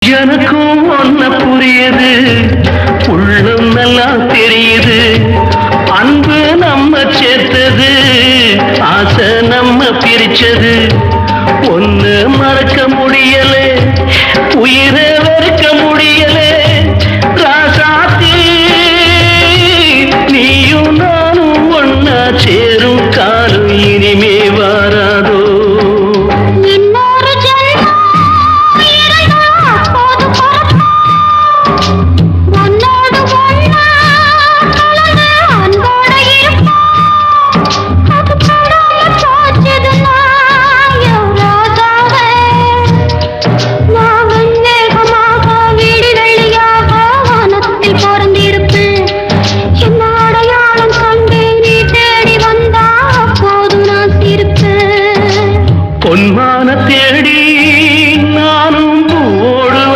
எனக்கும் ஒன்ன புரியுது, உள்ளம் நல்லா தெரியுது. அன்பு நம்ம சேர்த்தது, ஆசை நம்ம பிரிச்சது. ஒண்ணு மறக்க முடியல, உயிர